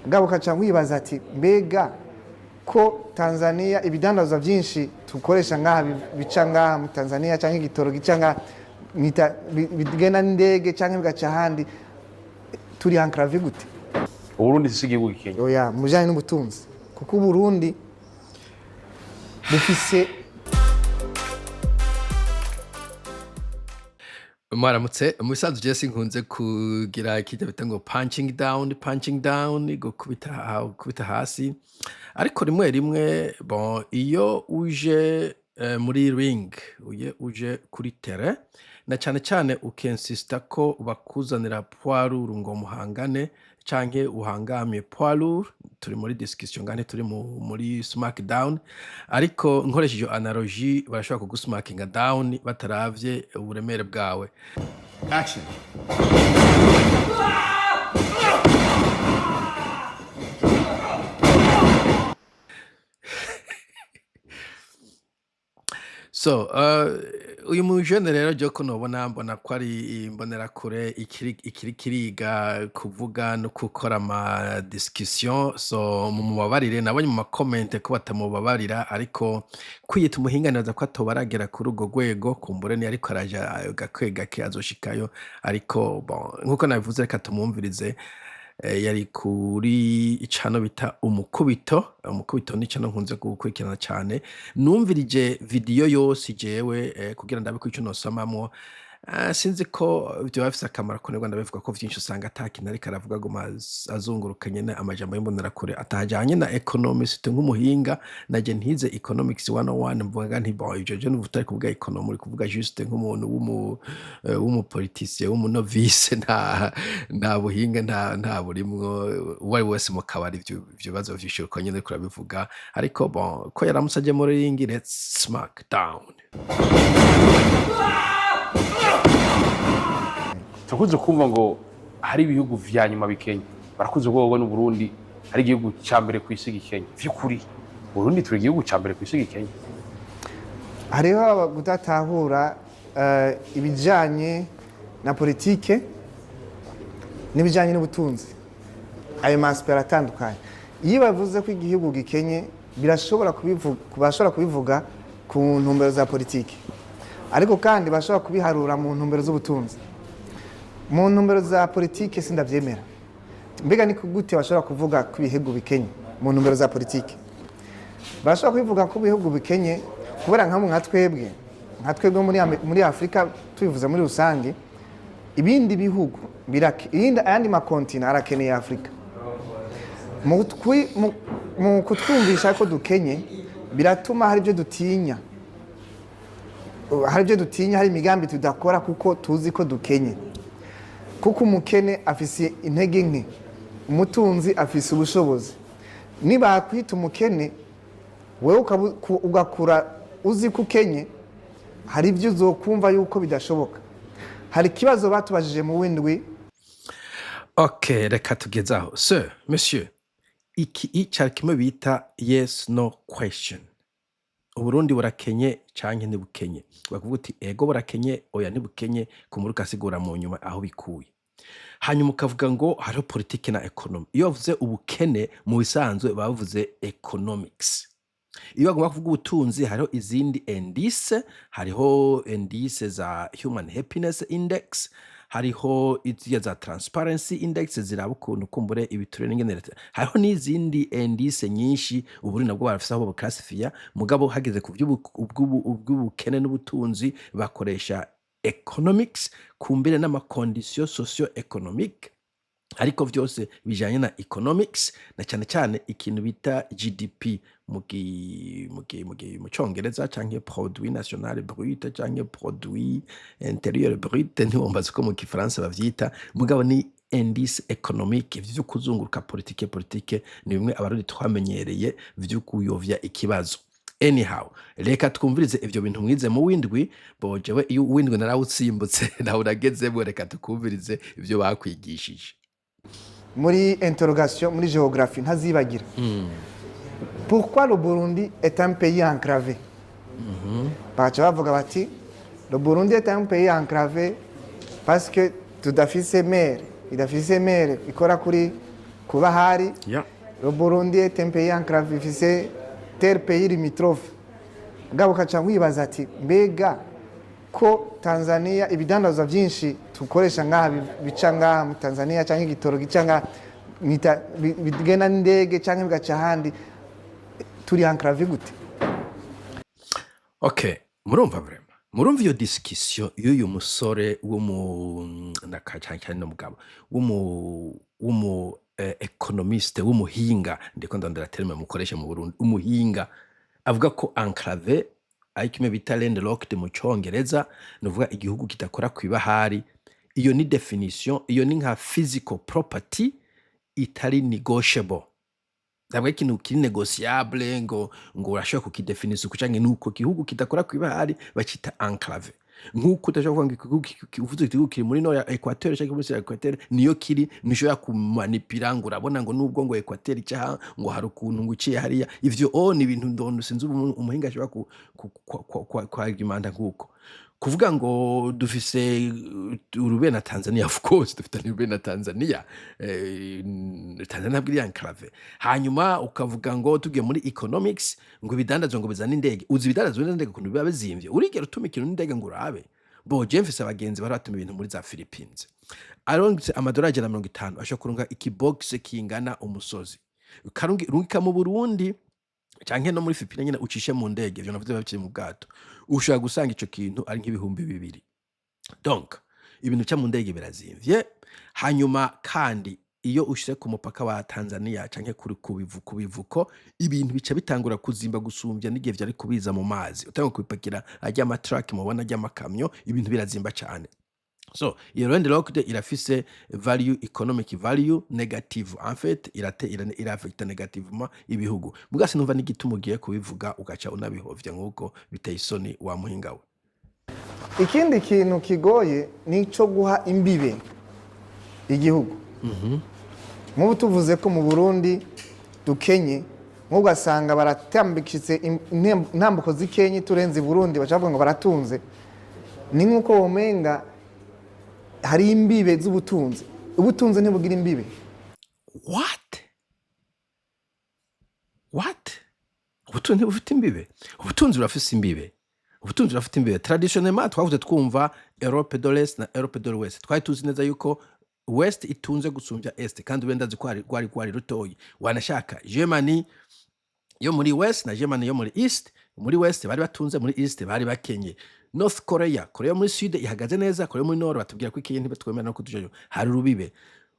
ngabo kaca wibaza ati mbega ko Tanzania ibidandaza byinshi tukoresha ngaha bica ngaha mu Tanzania cyangwa igitoro gica ngaha bigenda n'indege cyangwa bigaca ahandi turi enclave gute? Burundi si igihugu gikenya. Oya, mujanye n'ubutunzi kuko Burundi bufise Mwaramutse mu bisanzwe je sinkunze kugira kijya bita ngo punching down gukubita hasi, ariko rimwe rimwe bon iyo uje muri ring uje kuri terrain na cyane ukensista ko bakuzanira poids ngo muhangane canke uhangamye poids turi muri discussion ngane turi muri smackdown, ariko nkoresheje analogy barashobora kugusmakinga down bataravye uburemere bwawe. Action. So uyu mujene rero je ko nobona mbona ko ari imbonerakure ikiri kiriga kuvuga no gukora ama discussion, so mubabarire nabonye mu comment ko batamubabarira, ariko kwiyita umuhinga naza ko atobaragera kuri ugo gwego kumbure ni ariko araja gake azoshikayo, ariko bon nkuko nabivuze reka tumwumvirize. Yari kuri icano bita umukubito ni cano nkunze gukurikirana cyane, numvirije video yose jewe kugira ndabe ko ico nosomamwo. Sinzi ko byo bafise akamaro ko Rwanda bavuga ko vyinshi usanga atakintu ariko aravuga ngo azungurukanye na amajambo y'imbonerakure atajanye na economist nk'umuhinga, naje ntize economics 101 mvuga nti bon ivyo je n'ubutari kuvuga economy kuvuga juste nk'umuntu w'umupoliticien w'umunovice nta buhinga nta burimwo wari wese mu kabari ivyo bazo vyishurko nyene kurabivuga, ariko bon ko yaramusaje muri ring, let's smack down. Tukunze kumva ngo hari ibihugu vya nyuma bikenya, barakunze kuvuga n'u Burundi hari igihugu ca mbere kw'isi gikenya. Vy'ukuri Burundi turi igihugu ca mbere kw'isi gikenya? hariho gutatahura ibijanye na politike n'ibijanye n'ubutunzi, ayo maspera atandukanye. Iyo bavuze ko igihugu gikenye birashobora kubivuga ku ntumbero za politike, ariko kandi bashobora kubiharura mu ntumbero z'ubutunzi. Mu ntumbero za politike sindavyemera. Mbega ni gute bashobora kuvuga ko ibihugu bikenye mu ntumbero za politike? Bashobora kubivuga ko ibihugu bikenye kubera nka twebwe muri Afrika tubivuze muri rusange, ibindi bihugu ayandi makontina arakeneye Afrika. Mu kutwumvisha ko dukenye biratuma hari ibyo dutinya, hari imigambi tudakora kuko tuzi ko dukenye. Kuko umukene afise intege nke, umutunzi afise ubushobozi. Niba kwita umukene wewe ugakura uzi ko ukenye, hari ibyo uzokumva yuko bidashoboka. Hari kibazo batubajije mu windwi. Okay, reka tugezaho. Sir, monsieur, iki cyari kimwe bita yes no question. Uburundi burakenye canke ntibukenye? Bakuvuga uti ego burakenye, oya ntibukenye, kumuruka sigura mu nyuma aho bikuye. Hanyuma ukavuga ngo hariho politike na economy. Iyo bavuze ubukene mu bisanzwe bavuze economics. Iyo bagomba kuvuga ubutunzi hariho izindi indice, hariho indice za human happiness index, hariho iziya za transparency index ziraba ukuntu kumbure ibiturire n'ingenerete, hariho n'izindi indice nyinshi Uburundi nabwo barafise aho baclassifia, mugabo hageze ku by'ubukene n'ubutunzi bakoresha economics kumbire n'amakondition socio-economique, ariko vyose bijanye na economics na cyane ikintu bita GDP mu Congereza canke produit national brut canke produit intérieur brut, ntiwombaza ko mu Kifaransa bavyita, mugabo ni indice économique vyo kuzunguruka politike ni bimwe abarundi twamenyereye vyo kuyovya ikibazo. Anyhow, reka twumvirize ivyo bintu mwize mu windwi, bojewe iyo windwi narawutsimbutse nawe uragezemo, reka tukumvirize ivyo bakwigishije. Muri interrogation muri géographie ntazibagira. Pourquoi le Burundi est un pays enclavé? Bacha bavuga bati le Burundi est un pays enclavé parce que tudafise mer idafise mere ikora kuri kuba hari Yeah. le Burundi est un pays enclavé ifise tel pays limitrophe ngabo kaca nkwibaza ati mbega ko Tanzania ibidandazwa byinshi tukoresha ngaha bica ngaha mu Tanzania cyangwa igitoro gica ngaha bigenda n'indege cyangwa bigaca ahandi turi enclavé gute? Okay, murumva vraiment. Murumva iyo discussion y'uyu musore cyane n'umugabo economiste w'umuhinga ndiko ndondera terme mukoresha mu Burundi, umuhinga avuga ko enclavé ari kimwe bita landlocked mu Congereza, nuvuga igihugu kidakora kwibahari. Iyo ni definition, iyo ni nka physical property itari negotiable. Ntabwo ikintu kiri negociable ngo urashobora kukidefinisa uko canke nuko gihugu kidakora kwibahari bacita enclave. Nkuko udashobora kuvuga uvuze igihugu kiri muri no ya Equateur cyangwa muri Equateur niyo kiri nishobora kumanipira ngo urabona ngo nubwo ngo Equateur cyaha ngo hari ukuntu ngo uciye hariya ivyo ni ibintu ndondo sinzi umuhinga ashobora kwa argument nkuko kuvuga ngo dufise urube na Tanzania, of course dufite urube na Tanzania. Tanzania ntabwo iri enclave. Hanyuma ukavuga ngo tugiye muri economics ngo bidandazwa ngo bizana indege, uzi bidandazwa n'indege kuntu biba bizimvye, urigera utuma ikintu n'indege ngo urabe. Bo James abagenzi bari batuma ibintu muri za Philippines aronse amadolari 150 ashobora kurunga ikibox kingana umusozi karungika mu Burundi canke no muri Philippines nyine ucishe mu ndege, ivyo navuze babiciye mu bwato ushaka gusanga ico kintu ari nk'ibihumbi 200. Donc ibintu cya mu ndege birazimvye. Hanyuma kandi iyo ushyize ku mupaka wa Tanzania canke kuri kubivuko ibintu bica bitangura kuzimba gusumbya n'igihe vyari kubiza mu mazi, utanga kubipakira ajya ama truck mubona ajya amakamyo, ibintu birazimba cyane. So iyo landlocked irafise value, economic value negative, en fait irafecta negativement ibihugu. Mugase numva n'igituma ugiye kubivuga ugaca unabihovya nk'uko biteye isoni wa muhinga we. Ikindi kintu kigoye nico guha imbibe igihugu. Nk'ubu tuvuze ko mu Burundi dukenye nk'ugasanga baratambikitse intambuko zikenye turenze Burundi bacavuga ngo baratunze, ni nk'uko womenga hari imbibe z'ubutunzi. Ubutunzi ntibugira imbibe. What? Ubutunzi bufite imbibe? Ubutunzi burafise imbibe. Ubutunzi burafite imbibe. Traditionnellement twavuze twumva Europe de l'Est na Europe de l'Ouest. Twari tuzi neza yuko West itunze gusumbya Est kandi wenda kwari rutoyi. Wanashaka Germany yo muri West na Germany yo muri East. Muri West bari batunze, muri East bari bakenye. North Korea muri Sud ihagaze neza, Korea muri Nord batubwira ko ikintu batwemera no kutujojo hari rubibe.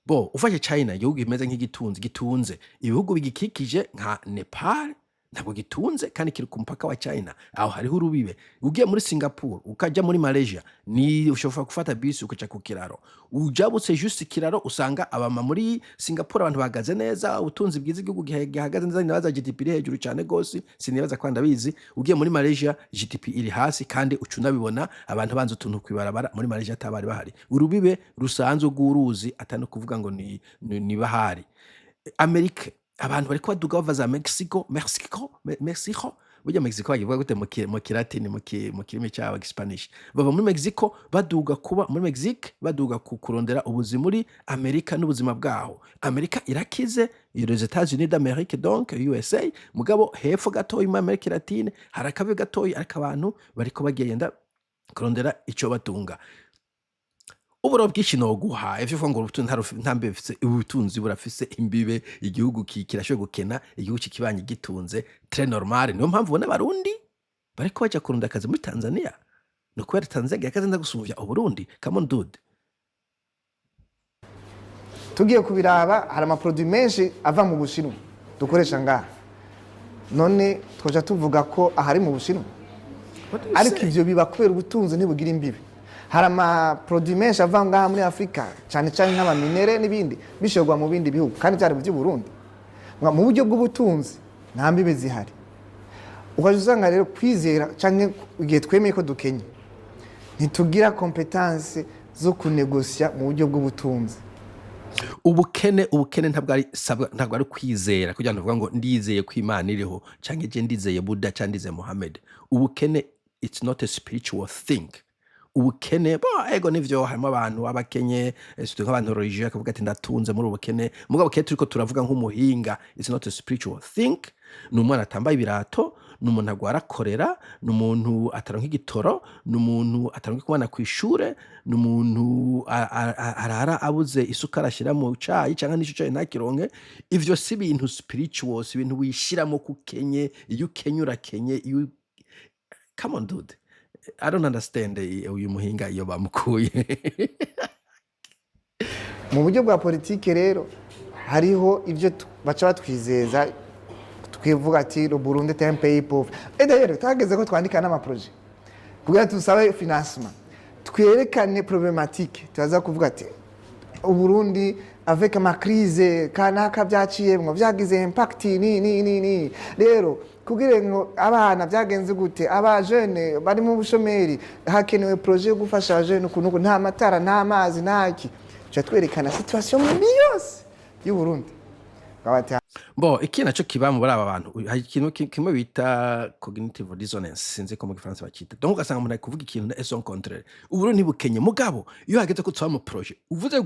Bo ufashe China igihugu imeze gitunze ibihugu bigikikije nka Nepal ntabwo gitunze kandi kiri ku mupaka wa China, aho hariho urubibe. Ugiye muri Singapore ukaja muri Malaysia ni ushobora gufata bisi ukaca ku kiraro, ujabutse juste kiraro usanga abama muri Singapore abantu bagaze neza, ubutunzi bwiza igihugu gihagaze neza, nabaza GDP iri hejuru cyane gose, sinibaza kwanda bizi. Ugiye muri Malaysia GDP iri hasi kandi ucuna bibona abantu banze utuntu kwibarabara muri Malaysia atabari bahari. Urubibe rusanzwe guruzi atano kuvuga ngo ni bahari. Amerika abantu bari kwaduga bava za Mexico burya Mexico bagivuga gute mu kilatini mu kirimi cy'aba Spanish, bava muri Mexico baduga kuba muri Mexique, baduga kurondera ubuzima muri Amerika n'ubuzima bwaho. Amerika irakize, les États-Unis d'Amérique donc USA, mugabo hepfo gatoyi mu Amerika Latine harakabe gatoyi ariko abantu bariko bagenda kurondera ico batunga. Uburo bwinshi no guha ivyo ngo ntambe bifise ubutunzi burafise imbibe, igihugu kirashoye gukena, igihugu kibanye gitunze très normal. Niyo mpamvu bona Barundi bariko baja kurunda akazi muri Tanzania, no kubera Tanzania yakaze ndagusumvya Burundi. Come on dude. Tugiye kubiraba hari ama produit menshi ava mu Bushinwa dukoresha ngaha, none twoja tuvuga ko ahari mu Bushinwa, ariko ivyo biba kubera ubutunzi ntibugira imbibe. Hari ama produit menshi ava ngaha muri Afrika cyane cyane nk'ama minere n'ibindi bishogwa mu bindi bihugu kandi cyari mu Burundi. Mu buryo bw'ubutunzi nta mbibe zihari. Ukazusanga rero kwizera cyane igihe twemeye ko dukenye ntitugira competence zo kunegosia mu buryo bw'ubutunzi. Ubukene ntabwo ari kwizera kugira ngo uvuga ngo ndizeye ko Imana iriho cyangwa je ndizeye Buddha cyangwa ndizeye Muhammad. Ubukene it's not a spiritual thing. ubukene bo ego nivyo harimo abantu abakenye surtout nk'abantu religieux akavuga ati ndatunze muri ubukene mugabo ke turiko turavuga nk'umuhinga it's not a spiritual thing ni umwana atambaye ibirato ni umuntu agwara korera ni umuntu ataronka igitoro ni umuntu ataronka kumwana kw'ishure ni umuntu arara abuze isukari ashira mu cayi canke n'ico cayi ntakironke ivyo si ibintu spiritual si ibintu wishiramo kukenye iyo ukenye urakenye iyo come on dude I don't understand uyu muhinga iyo bamukuye mu buryo bwa politike rero hariho ibyo baca batwizeza twivuga ati le Burundi est un pays pauvre et d'ailleurs tageze ko twandika n'ama projet kugira tusabe financement twerekane problématique tuza kuvuga ati u Burundi avec ma crise kanaka byaciyemwo byagize impact ni rero kugira ngo abana byagenze gute aba jeune bari mu bushomeri hakenewe projet yo gufasha aba jeune kunuko nta matara nta mazi ntaki cyo twerekana situation yose y'u Burundi bo iki naco kiba mu aba bantu hari ikintu kimwe bita cognitive dissonance sinzi ko mu gifaransa bakita donc ugasanga umuntu ari kuvuga ikintu na son contraire uburo ntibukenye mugabo iyo hageze ko tuba mu projet uvuze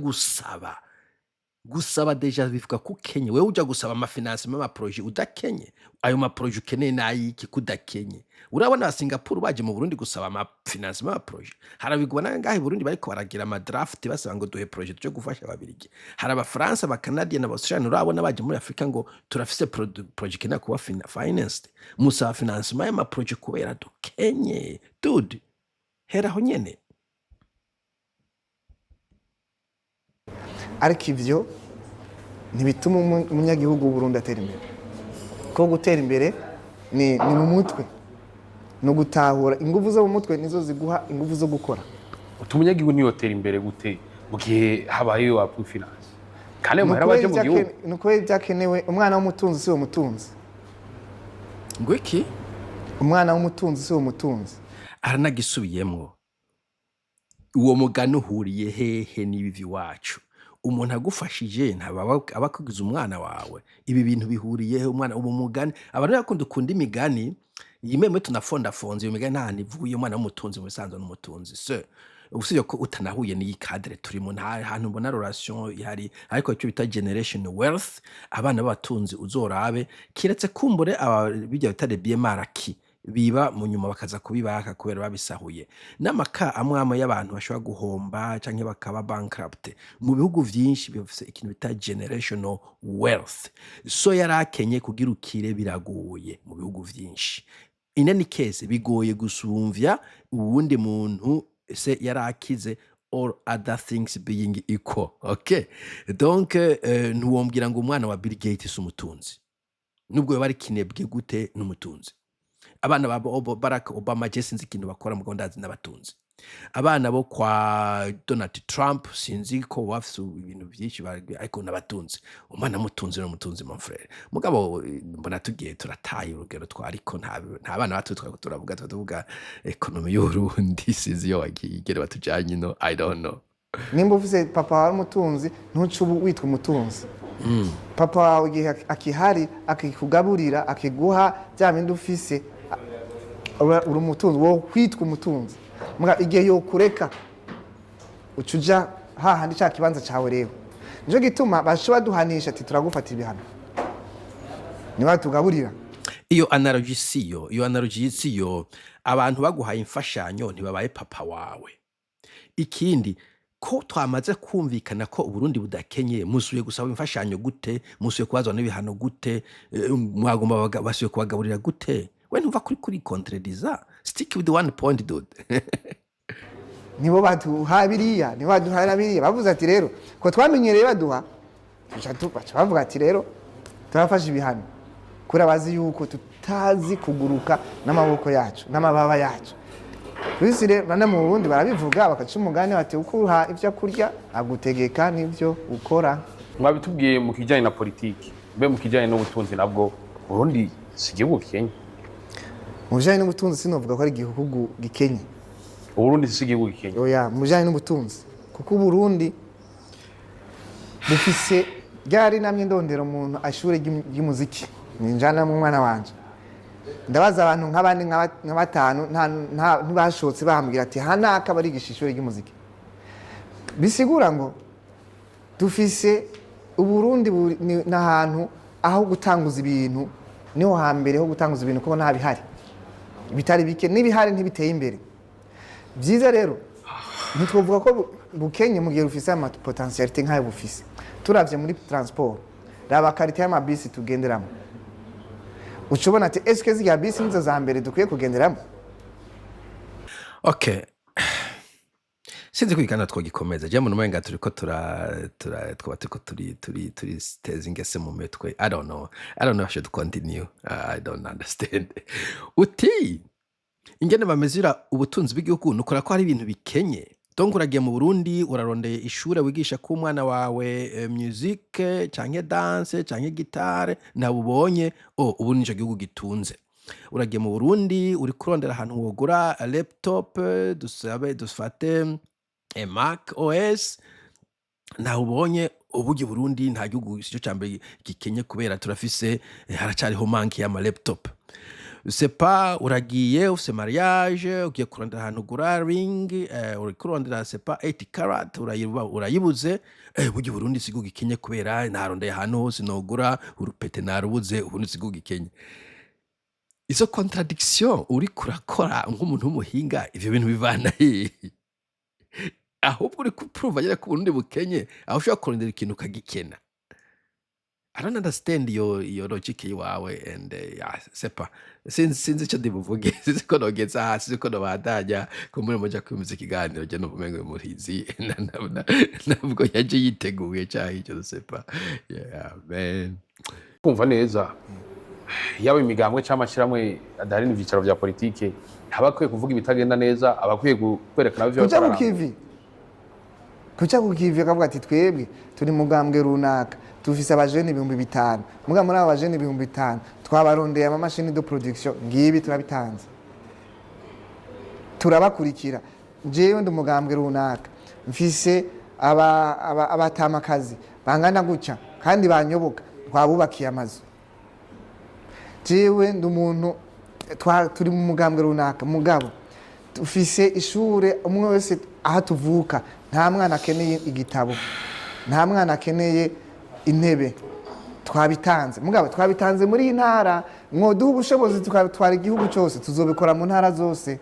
gusaba deja bivuga ko ukenye wewe uja gusaba amafinance mu projet udakenye ayo ma projet ukeneye nayiki kudakenye urabona Singapore baje mu Burundi gusaba amafinance mu projet harabigwa nangahe Burundi bariko baragira ama draft basaba ngo duhe projet cyo gufasha ababirigi hari aba France aba Canadian aba Australian urabona baje muri Afrika ngo turafise projet kena kuba financed musaba finance mu ma projet kubera dukenye dude heraho nyene ariko ivyo ntibituma umunyagihugu Burundi atera imbere ko gutera imbere ni mu mutwe no gutahura ingufu zo mu mutwe nizo ziguha ingufu zo gukora umunyagihugu ntiyotera imbere gute mu gihe habaye wa finance kandi muhera baje mu gihugu nuko byakenewe umwana w'umutunzi si wo mutunzi ngo iki umwana w'umutunzi si wo mutunzi aranagisubiyemwo uwo mugano uhuriye hehe n'ibivi wacu umuntu agufashije abakugize umwana wawe ibi bintu bihuriyeho umwana ubu mugani abantu bakunda ukunda imigani yimeme tunafondafonze iyo migani nta nivuye umwana w'umutunzi mu bisanzwe n'umutunzi se usibye ko utanahuye n'iyi cadre turimo nta hantu mbona relation ihari ariko icyo bita generation wealth abana b'abatunzi uzorabe kiretse kumbure bijya bitare biemaraki biba mu nyuma bakaza kubibaka kubera babisahuye n'amaka amwe y'abantu bashobora guhomba canke bakaba bankrupt mu bihugu vyinshi bifise ikintu bita generational wealth so yarakenye kugira ukire biragoye mu bihugu vyinshi in any case bigoye gusumvya uwundi muntu se yarakize all other things being equal okay donc ntuwombwira ngo umwana wa Bill Gates umutunzi nubwo bari kinebwe gute n'umutunzi abana ba Barack Obama je sinzi ikintu bakora mu Rwanda n'abatunzi abana bo kwa Donald Trump sinzi ko bafise ibintu byinshi ariko n'abatunzi umwana mutunzi no mutunzi mon frère mugabo mbona tugiye turataye urugero twariko nta bana batu turavuga economy y'Urundi sinzi yo agigere batujanye no I don't know nimba ufise papa wa umutunzi ntucubu witwa umutunzi papa wawe igihe akihari akikugaburira akiguha bya bindi ufise uri umutunzi wo kwitwa umutunzi muga igihe yo kureka ucuja hahandi cya kibanza cyawe rero nico gituma bashobora duhanisha ati turagufata ibihano niba tugaburira iyo analogy siyo abantu baguhaye imfashanyo ntibabaye papa wawe ikindi ko twamaze kumvikana ko Burundi budakenye musuye gusaba imfashanyo gute musuye kubazwa n'ibihano gute mwagomba basuye kubagaburira gute we ntumva kuri contradiza stick with the one point dude nibo baduha biriya bavuze ati rero ko twamenyereye baduha bavuga ati rero turafasha ibihano kuri abazi yuko tutazi kuguruka n'amaboko yacu n'amababa yacu bisi rero bana mu Burundi barabivuga bakaca umugani bati ukuha ivyo kurya agutegeka n'ivyo ukora mwabitubwiye mu kijanye na politiki mbe mu kijanye n'ubutunzi nabwo Burundi sigihugu Kenya mu bijanye n'ubutunzi sinovuga ko ari igihugu gikenye Burundi sigihugu Kenya oya mu bijanye n'ubutunzi kuko Burundi bufise ryari namye ndondera umuntu ashure ry'umuziki ninjana mu mwana wanje ndabaza abantu nk'abandi nka batanu ntibashotse bahambwira ati hanaka barigisha ishuri ry'umuziki. Bisigura ngo dufise Uburundi n'ahantu aho gutanguza ibintu, niho hambere ho gutanguza ibintu kuko nta bihari, bitari bike n'ibihari ntibiteye imbere. Byiza rero ntitwovuga ko bukenye mu gihe rufise ama potentiality nk'ayo bufise. Turavye muri transport, raba karite y'amabisi tugenderamo, ucubona ati eske ziriya bisi nizo za mbere dukwiye kugenderamo? Okay, sinzi kwigana twogikomeza je muntu mwenga turiko twaba turiko turi steza ingese mu metwe. I don't know I should continue. I don't understand. Uti ingene bamezira ubutunzi bw'igihugu nukora ko hari ibintu bikenye. Donc uragiye mu Burundi urarondeye ishure wigisha ku mwana wawe musique canke dance canke gitare nabubonye ubu nico gihugu gitunze. Uragiye mu Burundi uri kurondera ahantu wogura laptop dufate Mac OS nabubonye ubugi Burundi nta gihugu cyo cyambere gikenye kubera turafise haracariho manki y'ama laptop. Sepa uragiye ufise mariage ugiye kurondera ahantu gura ring uri kurondera sepa 80 carat urayibuze bugi Burundi sigo gikenye kubera narondeye ahantu hose nogura urupete narubuze ubundi sigo gikenye. Izo contradiction uri kurakora nk'umuntu w'umuhinga ivyo bintu bivana hehe? Ahubwo uri kuprova yera ku Burundi bukenye aho ushaka kurondera ikintu kagikena. I don't understand your logic yawe and sepa sinzi cyo ndibuvuge sinzi ko nogeza hasi sinzi ko nobadanya ko muri moja kwimeza ikiganiro je no bumengo murizi nabwo yaje yiteguye cyahi cyo sepa. Yeah man, kumva neza yawe imigambwe cy'amashiramwe adari n'ivicaro vya politike habakwiye kuvuga ibitagenda neza, abakwiye kwerekana byo kuca kukivi akavuga ati twebwe turi mugambwe runaka tufise abajene 5,000 muga muri abo bajene 5,000 twabarondeye ama machine de production ngibi turabitanze turabakurikira. Jewe ndi mugambwe runaka mfise abatamakazi bangana guca kandi banyoboka twabubakiye amazu. Jewe ndi umuntu turi mu mugambwe runaka mugabo tufise ishure umwe wese aha tuvuka nta mwana akeneye igitabo, nta mwana akeneye intebe, twabitanze mugabo twabitanze muri intara mwoduha ubushobozi tukatwara igihugu cyose tuzobikora mu ntara zose.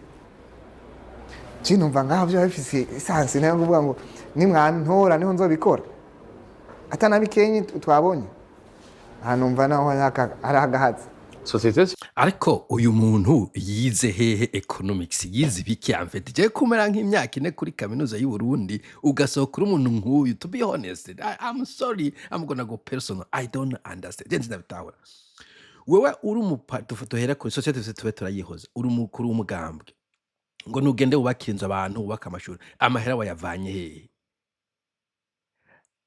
Cinumva ngaho byo bifise isansi nayo kuvuga ngo nimwantora niho nzobikora atanabikenye twabonye hanumva naho aragahaza societe. Ariko uyu muntu yize hehe economics yize biki amfete je kumera nk'imyaka ine kuri kaminuza y'u Burundi ugasohokura umuntu nk'uyu. To be honest, I'm sorry, I'm gonna go personal. I don't understand. Je ndabitahura wewe uri umupato hera kuri societe tube turayihoza uri umukuru w'umugambwe ngo nugende ubakirinza abantu ubaka amashuri amahera wayavanye hehe?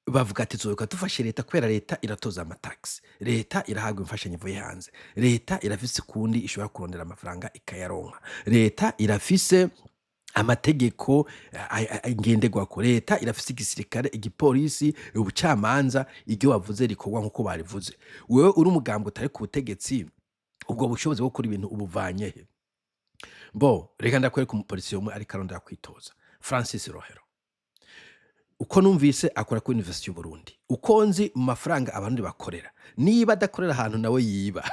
Bavuga ati zoka tufashe leta kubera leta iratoza amatax, leta irahabwa imfashanyo ivuye hanze, leta irafise kundi ishobora kurondera amafaranga ikayaronka, leta irafise amategeko ngenderwako, leta irafise igisirikare igipolisi ubucamanza iryo wavuze rikorwa nkuko barivuze. Wewe uri umugambwe utari ku butegetsi ubwo bushobozi bwo kuri ibintu ubuvanye he? Reka ndakwereka umupolisi umwe ari karondera kwitoza Francis Rohero. Uko numvise akora ku University y'u Burundi, uko nzi mu mafaranga abantu bakorera, niba adakorera ahantu nawe yiba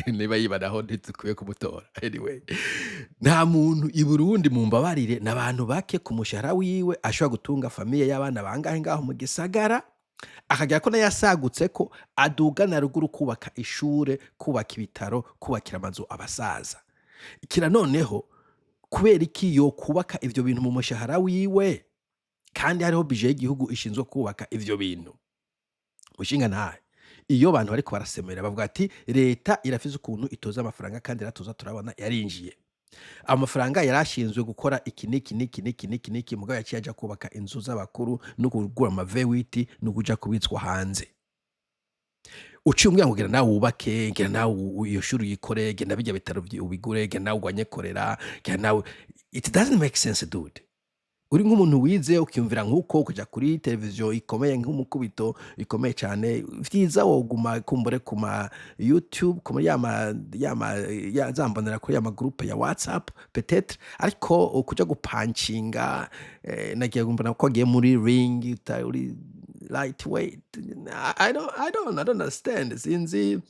niba yiba naho ntitukuye kumutora. Anyway, nta muntu i Burundi mu mbabarire n'abantu bake ku mushahara wiwe ashobora gutunga famiye y'abana bangahe ngaho mu gisagara akagira ko nayasagutse ko adugana ruguru kubaka ishure, kubaka ibitaro, kubakira amazu abasaza. Kira noneho kubera iki yo kubaka ivyo bintu mu mushahara wiwe kandi hariho budget y'igihugu ishinzwe kubaka ivyo bintu? Mushinga ntahe iyo bantu bariko barasemera bavuga ati leta irafise ukuntu itoza amafaranga kandi iratoza turabona yarinjiye amafaranga yarashinzwe gukora iki mugabo yaciye aja kubaka inzu z'abakuru no kugura amavewiti no kuja kubitswa hanze. Uciye umbwira ngo genda nawe wubake, genda nawe iyo shuri yikore, genda bijya bitaro ubigure, genda nawe ugwanye korera, genda nawe. It doesn't make sense, dude. uri nk'umuntu wize ukiyumvira nk'uko kuja kuri televiziyo ikomeye nk'umukubito ikomeye cyane vyiza woguma kumbure ku ma YouTube ku za Imbonerakure y'ama groupe ya WhatsApp peut-être ariko kuja gupanchinga nagiye mbona ko agiye muri ring uri lightweight. I don't understand. Sinzi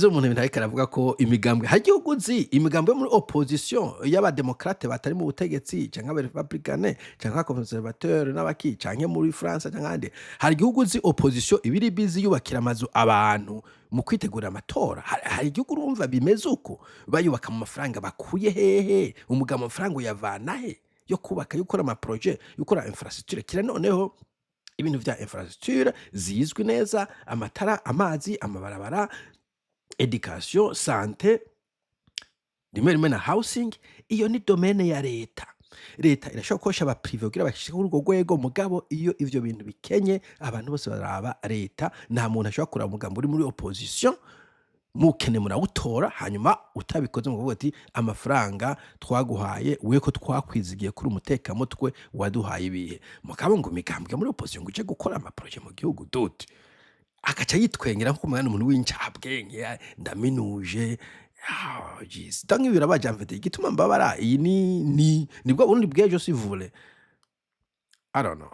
umuntu ibintu ariko aravuga ko imigambwe hari igihugu uzi imigambwe yo muri opposition y'abademokrate batari mu butegetsi canke abarepublicane canke abaconservateur n'abaki canke muri France canke ahandi, hari igihugu uzi opposition ibiri busy yubakira amazu abantu mu kwitegura amatora. Hari igihugu urumva bimeze uko bayubaka mu mafaranga bakuye hehe, umugabo amafaranga uyavana he yo kubaka, yo gukora amaprojet, yo gukora infrastructure. Kira noneho ibintu vya infrastructure zizwi neza, amatara, amazi, amabarabara, education, sante, rimwe na housing, iyo ni domaine ya leta. Leta irashobora gukosha aba privé kugira bashike kuri urwo rwego, mugabo iyo ivyo bintu bikenye abantu bose baraba leta. Nta muntu ashobora kuraba umugambi uri muri opposition mukene murawutora hanyuma utabikoze mu kuvuga ati amafaranga twaguhaye we ko twakwizigiye kuri umutekamutwe waduhaye ibihe. Mugabo ngo imigambwe muri opposition ngo uje gukora amaprojet mu gihugu dude akaca yitwengera nko umwana umuntu w'incabwenge ndaminuje. Jeez, tangi birabaje mfite igituma mbabara. Iyi nibwo Burundi bw'ejo sivule. I don't know.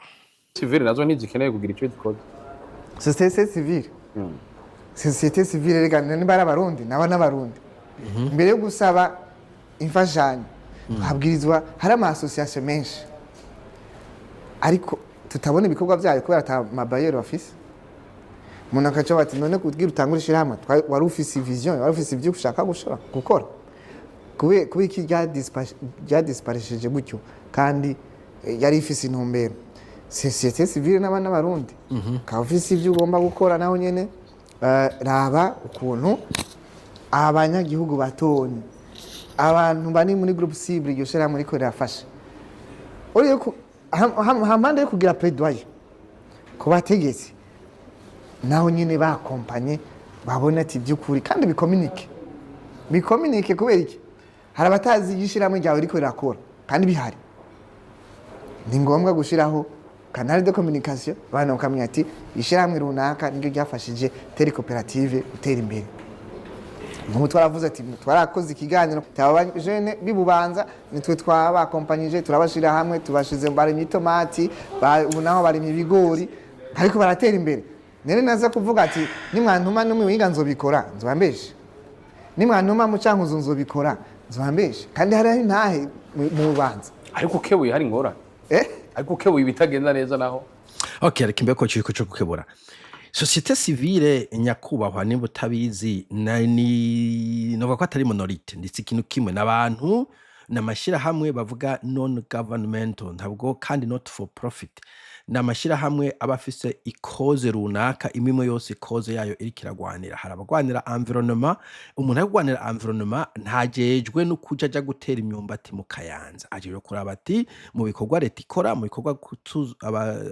Civile nazo ntizikeneye kugira icyo zikoze. Société civile. Société civile rega niba ari abarundi naba n'abarundi. Mbere yo gusaba imfashanyo habwirizwa hari ama association menshi. Ariko tutabona ibikorwa byayo kubera ata mabayero office. Umuntu akaca bati none kugira utangurisha hamwe wari ufise vision, wari ufise ibyo ushaka gukora. Kube iki disparaisheje gutyo kandi yari ifise intumbero. Société civile n'abana barundi ka office ibyo ugomba gukora naho nyene raba ukuntu abanyagihugu batoni abantu bani muri groupe cible iyo shera muri ko rafasha. Uri ko hamande kugira plaidoyer ku bategezi naho nyine bakompanye babona ati vy'ukuri kandi bikominike kubera iki hari abatazi yishiramo ryawe riko rirakora kandi bihari. Ni ngombwa gushiraho canal de communication bana ukamenya ati ishiramwe runaka niryo ryafashije teri cooperative gutera imbere. Mu twaravuze ati twarakoze ikiganiro cyaba jeune bibubanza nitwe twabakompanyije turabashira hamwe tubashize bari mitomati ubu naho bari ibigori ariko baratera imbere. Nere naza kuvuga ati nimwantuma no mwiga nzobikora nzobambeshe, nimwantuma mu cankuzo nzobikora nzobambeshe kandi hari ntahe mu bubanza. Ariko kebuye hari ngora ariko kebuye bitagenda neza naho. Okay, reka mbeko cyo gukebura. Société civile nyakubahwa nimba utabizi novuga ko atari minorite ndetse ikintu kimwe n'abantu n'amashira hamwe bavuga non governmental ntabwo kandi not for profit. N'amashira hamwe abafise ikoze runaka imimo yose ikoze yayo iri kiragwanira. Hari abagwanira environnement, umuntu agwanira environnement ntajejwe no kuja aja gutera imyumbati mu Kayanza, ajeje kuraba ati mu bikorwa leta ikora, mu bikorwa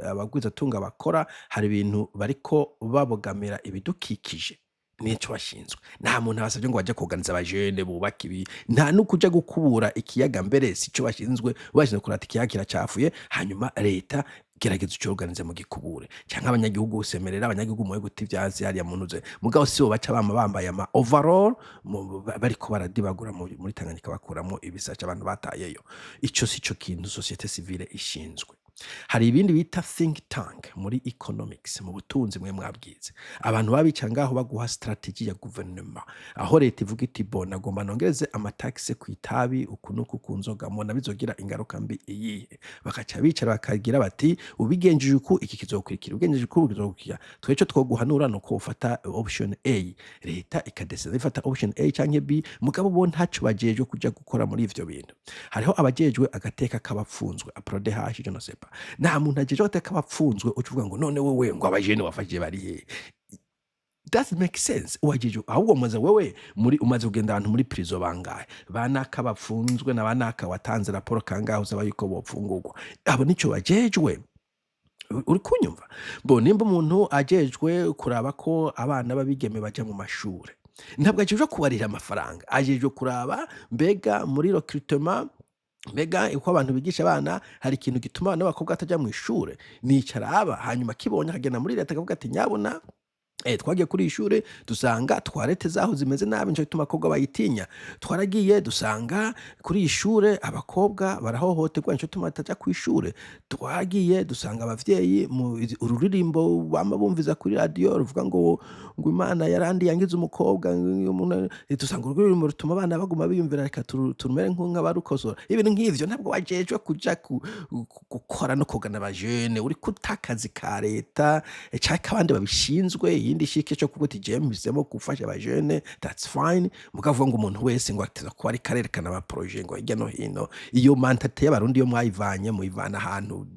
abagwiza tunga bakora hari ibintu bariko babogamira ibidukikije nico bashinzwe. Nta muntu abasabye ngo baje kuganiza abajene bubaka ibi, nta nukuja gukubura ikiyaga mbere sico bashinzwe kurata ikiyaga kiracafuye hanyuma leta gerageza uco organize mu gikubure cyangwa abanyagihugu usemerera abanyagihugu mu guti vyazi hariya munuze mugabo sibo baca bambaye ama overall bariko baradibagura muri Tanganyika bakuramo ibisaca abantu batayeyo. Ico sico kintu société civile ishinzwe. Hari ibindi bita think tank muri economics mu butunzi mwe mwabwize abantu babica ngaho baguha strategy ya gouvernement aho leta ivuga iti bona agomba nongereze amataxe ku itabi ukunuku kunzoga mona bizogira ingaruka mbi iyihe. Bakaca bicara bakagira bati ubigenjeje uku iki kizokurikira ubigenjeje uku bizokurikira tweco twoguhanura no ko ufata option A. Leta ikadeseza ifata option A canke B mugabo bo ntaco bajeje kuja gukora muri ivyo bintu. Hariho abajejwe agateka kabapfunzwe aprode hashi je no sepa nta muntu ajeje agateka bapfunzwe ucuvuga ngo none wewe ngo abajene wafashije bari he. That makes sense. Uwajeje ahubwo maze wewe muri umaze kugenda abantu muri prison bangahe banaka bapfunzwe na banaka watanze raporo kangaho usaba yuko bopfungurwa abo nico bajejwe. Uri kunyumva bo nimba umuntu ajejwe kuraba ko abana babigeme baje mu mashure ntabwo ajeje kubarira amafaranga, ajejwe kuraba mbega muri recruitment mbega uko abantu bigisha abana hari ikintu gituma abana b'abakobwa batajya mu ishure, nicara aba hanyuma kibonye akagenda muri leta akavuga ati nyabona twagiye kuri ishure dusanga twarete zaho zimeze nabi nico gituma abakobwa bayitinya, twaragiye dusanga kuri ishure abakobwa barahohoterwa nico gituma bataja ku ishure, twagiye dusanga abavyeyi ururirimbo bama bumviza kuri radio ruvuga ngo Imana yarandi yangize umukobwa, dusanga ururirimbo rutuma abana baguma biyumvira reka turumere nk'abarukosora. Ibintu nk'ivyo ntabwo wajejwe kuja gukora no kugana abajene, uri kutakazi ka leta canke abandi babishinzwe iyindi shike cyo kuvuga ati je mpisemo gufasha abajene, that's fine. Mukavuga ngo umuntu wese ngo ateza ko ari karerekana aba projet ngo hirya no hino, iyo mentalite y'abarundi yo mwayivanye muyivana ahantu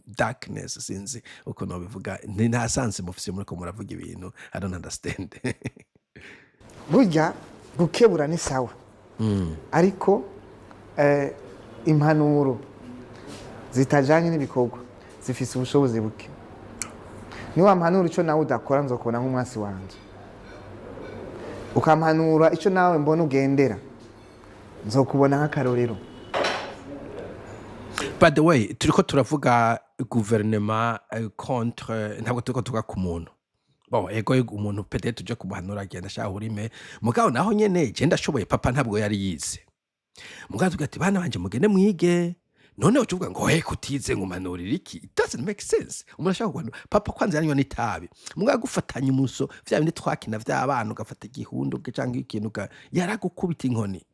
darkness, sinzi uko no bivuga, nta sense mufise muri ko muravuga ibintu I don't understand. burya gukebura ni sawa ariko impanuro zitajanye n'ibikorwa zifise ubushobozi buke. Niwa mpanura ico nawe udakora nzokubona nk'umwasi wanje, ukampanura ico nawe mbona ugendera nzokubona nk'akarorero. By the way, turiko turavuga gouvernement contre, ntabwo turiko tuvuga ku muntu. Bon, ego umuntu peut-être tuje kumuhanura agenda ashaka urime, mugabo naho nyene je ndashoboye, papa ntabwo yari yize. Mugabo tugira ati bana banje mugende mwige, none ucuvuga ngo kutize ngumanurira iki? It doesn't make sense. Umuntu ashaka kuhanura papa kwanza yanywa n'itabi, mugabo gufatanya umuso vya bindi twakina vy'abana ugafata igihundu canke ikintu yaragukubita inkoni.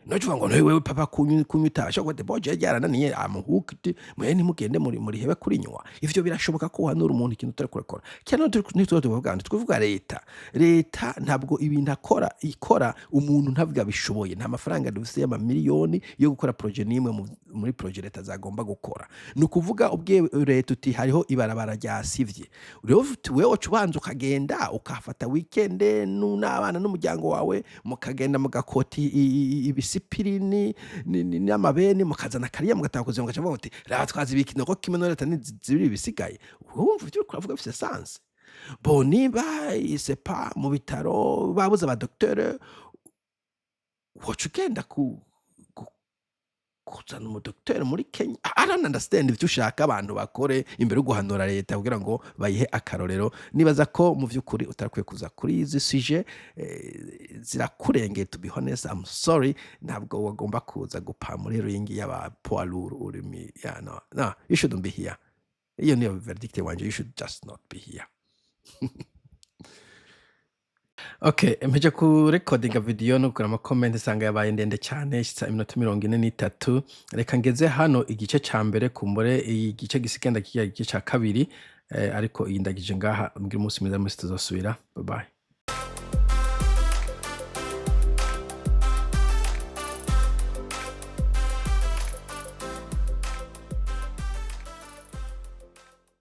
Nojuga ngo wewe papa kunyuta ashobora gute boje yarananiye amuhukiti mwene mugende muri hebe kuri nywa. Ivyo birashoboka ko hanura umuntu ikintu utari kurakora. Cyane nitwo tuvuga leta ntabwo ibintu ikora umuntu ntavuga bishoboye, nta mafaranga dufise y'ama miliyoni yo gukora projet nimwe muri projet leta zagomba gukora. Nukuvuga ubwe leta uti hariho ibarabara rya sivye, wewe ucubanza ukagenda ukafata weekend n'abana n'umuryango wawe mukagenda mugakoti ibisipirini n'amabeni mukazana kariya mugatakoze mugacavuga uti raba twazibika inoko kimwe no leta n'izibiri bisigaye. Urumva ivyo uravuga bifise sense. Bo niba isepa mu bitaro babuze aba docteur woca ugenda kuzana umudokiteri muri Kenya. I don't understand ivyo ushaka abantu bakore imbere yo guhanura leta kugira ngo bayihe akarorero. Nibaza ko mu vy'ukuri utarakwiye kuza kuri izi sujet zirakurengeye, to be honest, I'm sorry. Ntabwo wagomba kuza gupa muri ringi y'aba poids lourd urimi. Yeah, no, you shouldn't be here. Iyo niyo verdict wanje, you should just not be here. Okay, mpeje ku recordinga video no kugura comment sanga yabaye ndende cyane ishitsa iminota 43. Reka ngeze hano igice ca mbere kumbore igice gisigenda kiya igice ca kabiri, ariko iyi ndagije ngaha mbwira umunsi mwiza muri tuzosubira. Bye bye.